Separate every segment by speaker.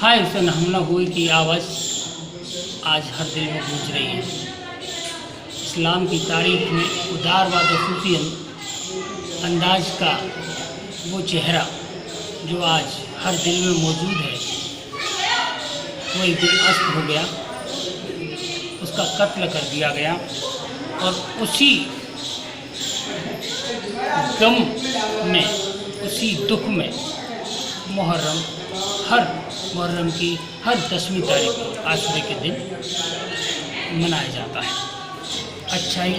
Speaker 1: हाय हुसैन हमला हुए की आवाज़ आज हर दिल में गूंज रही है। इस्लाम की तारीख में उदारवाद और सूफी अंदाज का वो चेहरा जो आज हर दिल में मौजूद है, वो एक दिन अस्त हो गया, उसका कत्ल कर दिया गया। और उसी गम में, उसी दुख में मुहर्रम की हर 10वीं तारीख को आशुरे के दिन मनाया जाता है। अच्छाई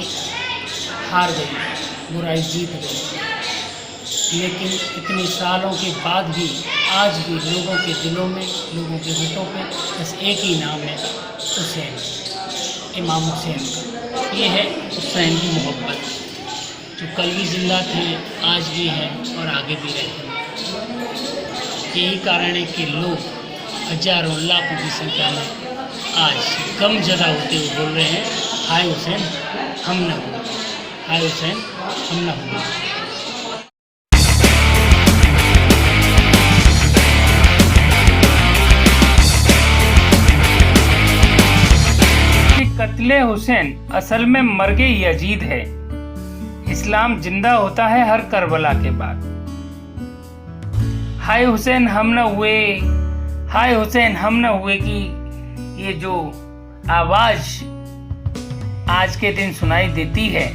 Speaker 1: हार गई, बुराई जीत गई, लेकिन इतने सालों के बाद भी आज भी लोगों के दिलों में, लोगों के होठों पे बस एक ही नाम है, हुसैन, इमाम हुसैन का। ये है हुसैन की मोहब्बत, जो कल भी जिंदा थे, आज भी हैं और आगे भी रहेंगे। यही कारण है कि लोग हजारों लाखों की संख्या में आज गम ज़दा होते हुए बोल रहे हैं, हाय हुसैन हम न हुए, हाय हुसैन हम न हुए। कत्ले हुसैन असल में मर्गे यजीद है। इस्लाम जिंदा होता है हर करबला के बाद। हाय हुसैन हम न हुए, हाय हुसैन हम न हुए की ये जो आवाज आज के दिन सुनाई देती है,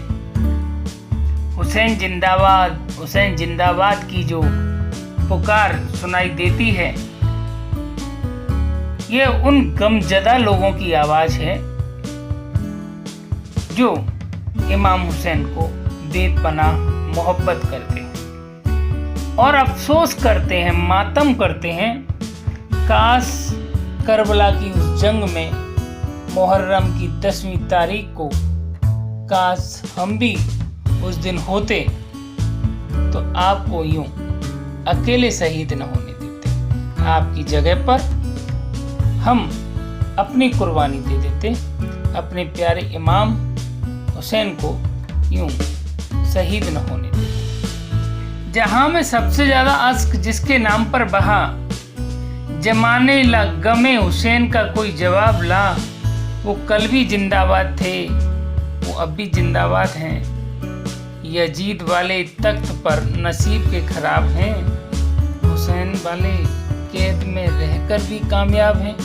Speaker 1: हुसैन जिंदाबाद, हुसैन जिंदाबाद की जो पुकार सुनाई देती है, ये उन गमजदा लोगों की आवाज है जो इमाम हुसैन को बेपनाह मोहब्बत करते हैं और अफसोस करते हैं, मातम करते हैं, काश करबला की उस जंग में मुहर्रम की 10वीं तारीख को काश हम भी उस दिन होते तो आपको यूं अकेले शहीद न होने देते। आपकी जगह पर हम अपनी कुर्बानी दे देते, अपने प्यारे इमाम हुसैन को यूं शहीद न होने देते। जहां में सबसे ज्यादा अश्क जिसके नाम पर बहा, जमाने ला गमे हुसैन का कोई जवाब ला। वो कल भी जिंदाबाद थे, वो अब भी जिंदाबाद हैं। यजीद वाले तख्त पर नसीब के खराब हैं, हुसैन वाले कैद में रहकर भी कामयाब हैं।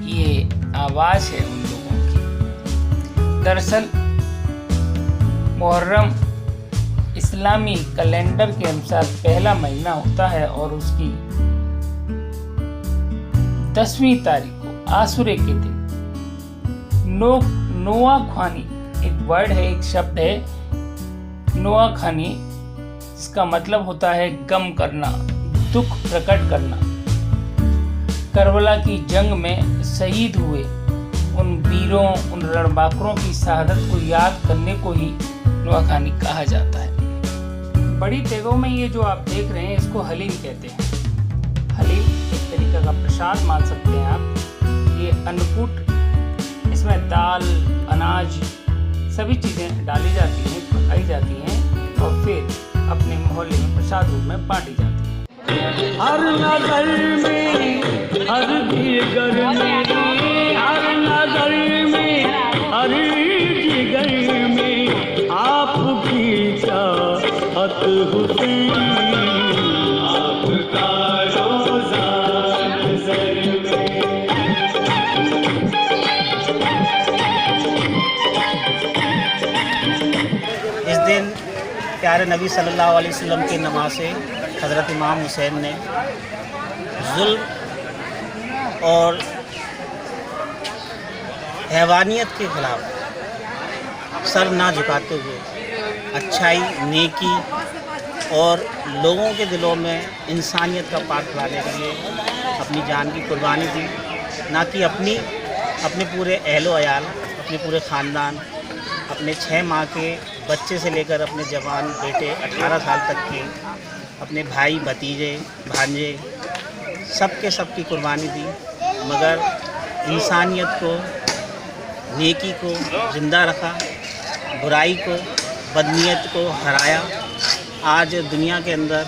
Speaker 1: ये आवाज है उन लोगों की। दरअसल मुहर्रम इस्लामी कैलेंडर के अनुसार पहला महीना होता है और उसकी 10वीं तारीख को आशुरे के दिन नोआखानी, एक वर्ड है, एक शब्द है नोआखानी, जिसका मतलब होता है गम करना, दुख प्रकट करना। करबला की जंग में शहीद हुए उन वीरों, उन रणबांकुरों की शहादत को याद करने को ही नोआखानी कहा जाता है। बड़ी तेगों में ये जो आप देख रहे हैं, इसको हलीम कहते हैं। हलीम एक तरीका का प्रसाद मान सकते हैं आप। ये अन्नकूट, इसमें दाल, अनाज, सभी चीज़ें डाली जाती हैं, पकाई जाती हैं और फिर अपने मोहल्ले में प्रसाद रूप में बांटी जाती हैं।
Speaker 2: हर नजर में, हर जिगर में, हर नजर में, हर जिगर में आपकी चाहत हुसैन, आपका रोज़ा नज़र में।
Speaker 3: इस दिन प्यारे नबी सल्लल्लाहु अलैहि वसल्लम की नमाज से हज़रत इमाम हुसैन ने जुल्म और हैवानियत के खिलाफ सर ना झुकाते हुए अच्छाई, नेकी और लोगों के दिलों में इंसानियत का पाठ लाने के लिए अपनी जान की कुर्बानी दी। ना कि अपने पूरे अहलो अयाल, अपने पूरे ख़ानदान, अपने 6 माह के बच्चे से लेकर अपने जवान बेटे 18 साल तक के, अपने भाई, भतीजे, भांजे, सबकी कुर्बानी दी, मगर इंसानियत को, नेकी को ज़िंदा रखा, बुराई को, बदनीयत को हराया। आज दुनिया के अंदर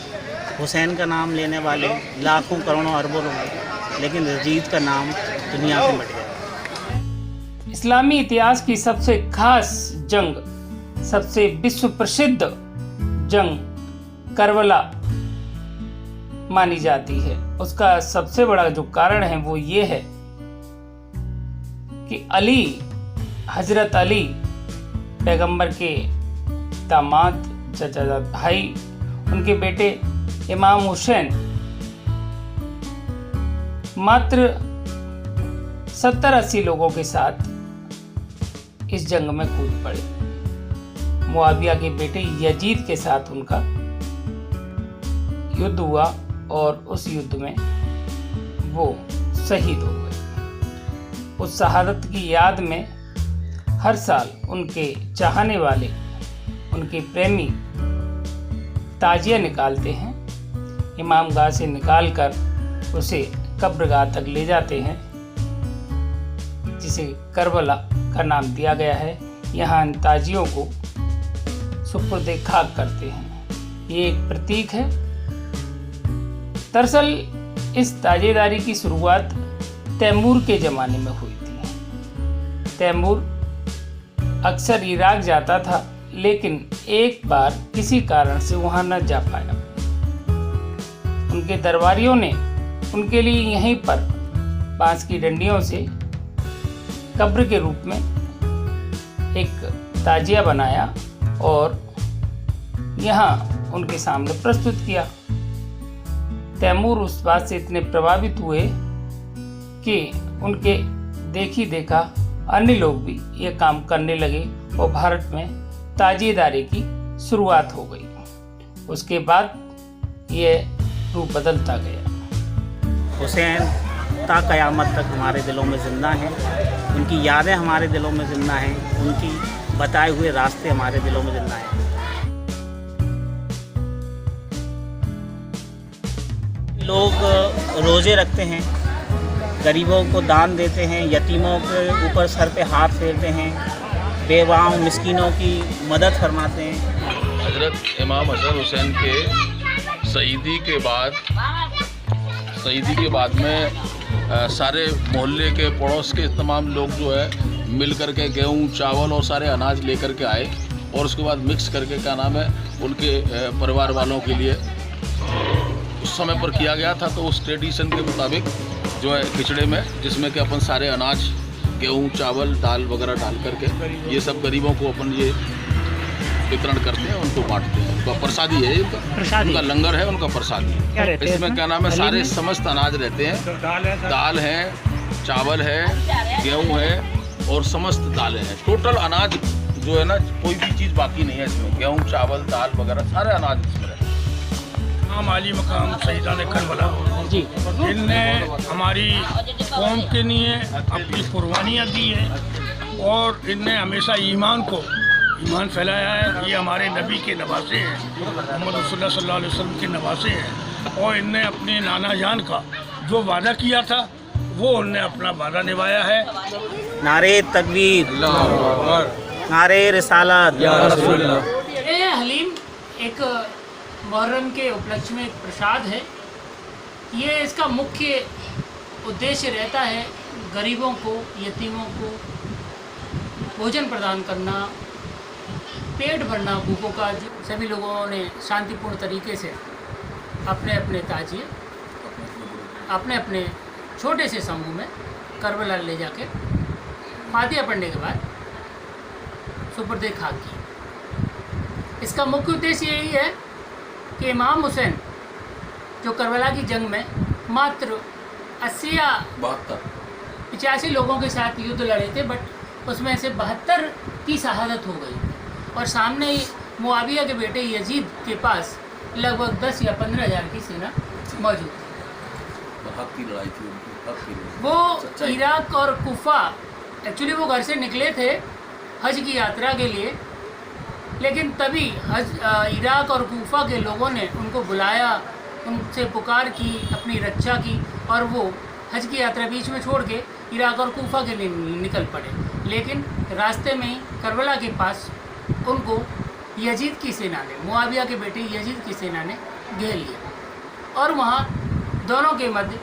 Speaker 3: हुसैन का नाम लेने वाले लाखों करोड़ों अरबों लोग हैं, लेकिन यजीद का नाम दुनिया से मिट गया।
Speaker 1: इस्लामी इतिहास की सबसे खास जंग, सबसे विश्व प्रसिद्ध जंग करबला मानी जाती है। उसका सबसे बड़ा जो कारण है वो ये है कि अली, हजरत अली पैगंबर के दामाद, चचा भाई, उनके बेटे इमाम हुसैन मात्र 70-80 लोगों के साथ इस जंग में कूद पड़े। मुआविया के बेटे यजीद के साथ उनका युद्ध हुआ और उस युद्ध में वो शहीद हो गए। उस शहादत की याद में हर साल उनके चाहने वाले, उनके प्रेमी ताजिया निकालते हैं। इमामगाह से निकालकर उसे कब्रगाह तक ले जाते हैं, जिसे करबला का नाम दिया गया है। यहाँ इन ताजियों को सुपुर्दे खाक करते हैं। ये एक प्रतीक है। दरअसल इस ताजेदारी की शुरुआत तैमूर के ज़माने में हुई थी। तैमूर अक्सर इराक जाता था, लेकिन एक बार किसी कारण से वहाँ न जा पाया। उनके दरबारियों ने उनके लिए यहीं पर बांस की डंडियों से कब्र के रूप में एक ताजिया बनाया और यहाँ उनके सामने प्रस्तुत किया। तैमूर उस बात से इतने प्रभावित हुए कि उनके देखी देखा अन्य लोग भी ये काम करने लगे और भारत में ताजिएदारी की शुरुआत हो गई। उसके बाद ये रूप बदलता गया।
Speaker 3: हुसैन ता क़यामत तक हमारे दिलों में ज़िंदा हैं, उनकी यादें हमारे दिलों में ज़िंदा हैं, उनकी बताए हुए रास्ते हमारे दिलों में ज़िंदा हैं। लोग रोज़े रखते हैं, गरीबों को दान देते हैं, यतीमों के ऊपर सर पे हाथ फेरते हैं, बेवाओं मिस्कीनों की मदद फरमाते हैं।
Speaker 4: हज़रत इमाम हसन हुसैन के शहीदी के बाद में सारे मोहल्ले के पड़ोस के तमाम लोग जो है मिल कर के गेहूँ, चावल और सारे अनाज लेकर के आए और उसके बाद मिक्स करके क्या नाम है उनके परिवार वालों के लिए उस समय पर किया गया था। तो उस ट्रेडिशन के मुताबिक जो है खिचड़े में, जिसमें कि अपन सारे अनाज, गेहूँ, चावल, दाल वगैरह डाल करके ये सब गरीबों को अपन ये वितरण करते हैं, उनको बांटते हैं। उनका प्रसादी है, उनका लंगर है, उनका प्रसादी। इसमें क्या नाम है सारे समस्त अनाज रहते हैं, दाल है, चावल है, गेहूँ है और समस्त दालें हैं। टोटल अनाज जो है ना, कोई भी चीज़ बाकी नहीं है इसमें। गेहूँ, चावल, दाल वगैरह सारे अनाज इसमें रहते हैं।
Speaker 5: इमाम आली मकाम शहीदान करबला जी, इनने हमारी कौम के लिए अपनी कुर्बानियाँ दी हैं और इनने हमेशा ईमान फैलाया है। ये हमारे नबी के नवासे हैं, मोहम्मद रसूलुल्लाह सल्लल्लाहु अलैहि वसल्लम के नवासे हैं और इनने अपने नाना जान का जो वादा किया था वो उनने अपना वादा निभाया है।
Speaker 3: नारे तकबीर, नारे रिसालत।
Speaker 1: ये हलीम एक मुहर्रम के उपलक्ष्य में एक प्रसाद है। ये इसका मुख्य उद्देश्य रहता है गरीबों को, यतीमों को भोजन प्रदान करना, पेट भरना भूखों का। सभी लोगों ने शांतिपूर्ण तरीके से अपने अपने ताजिए अपने अपने छोटे से समूह में करबला ले जाके फातिहा पढ़ने के बाद सुपुर्दे खाक की। इसका मुख्य उद्देश्य यही है कि इमाम हुसैन जो करबला की जंग में मात्र 80 या 85 लोगों के साथ युद्ध लड़े थे, बट उसमें से 72 की शहादत हो गई और सामने ही मुआविया के बेटे यजीद के पास लगभग 10 या 15 हज़ार की सेना मौजूद थी।
Speaker 4: की लड़ाई थी उनकी,
Speaker 1: वो इराक और कुफा, एक्चुअली वो घर से निकले थे हज की यात्रा के लिए, लेकिन तभी इराक और कुफा के लोगों ने उनको बुलाया, उनसे पुकार की, अपनी रक्षा की और वो हज की यात्रा बीच में छोड़ के इराक और कुफा के लिए निकल पड़े। लेकिन रास्ते में ही करबला के पास उनको यजीद की सेना ने, मुआविया के बेटे यजीद की सेना ने घेर लिया और वहाँ दोनों के मध्य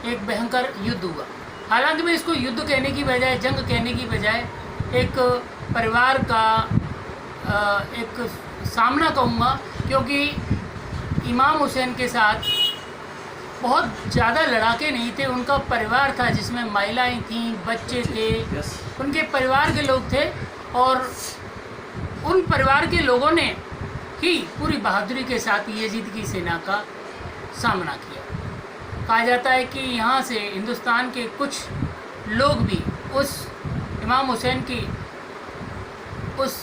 Speaker 1: एक भयंकर युद्ध हुआ। हालांकि मैं इसको युद्ध कहने की बजाय, जंग कहने की बजाय एक परिवार का एक सामना कहूँगा, क्योंकि इमाम हुसैन के साथ बहुत ज़्यादा लड़ाके नहीं थे। उनका परिवार था जिसमें महिलाएं थीं, बच्चे थे, उनके परिवार के लोग थे, और उन परिवार के लोगों ने ही पूरी बहादुरी के साथ यजीद की सेना का सामना किया। कहा जाता है कि यहाँ से हिंदुस्तान के कुछ लोग भी उस इमाम हुसैन की उस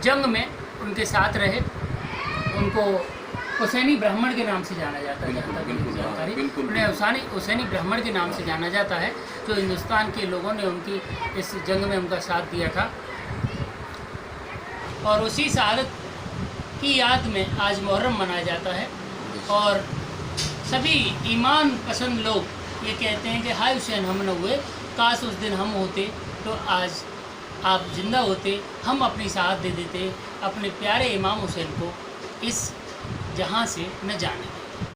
Speaker 1: जंग में उनके साथ रहे। उनको हुसैनी ब्राह्मण के नाम से जाना जाता है, जहाँ तक मेरी जानकारी, उन्हें हुसैनी ब्राह्मण के नाम से जाना जाता है, जो हिंदुस्तान के लोगों ने उनकी इस जंग में उनका साथ दिया था। और उसी शहादत की याद में आज मुहर्रम मनाया जाता है। और सभी ईमान पसंद लोग ये कहते हैं कि हाय हुसैन हम न हुए, काश उस दिन हम होते तो आज आप जिंदा होते, हम अपनी साथ दे देते, अपने प्यारे इमाम हुसैन को इस जहां से न जाने।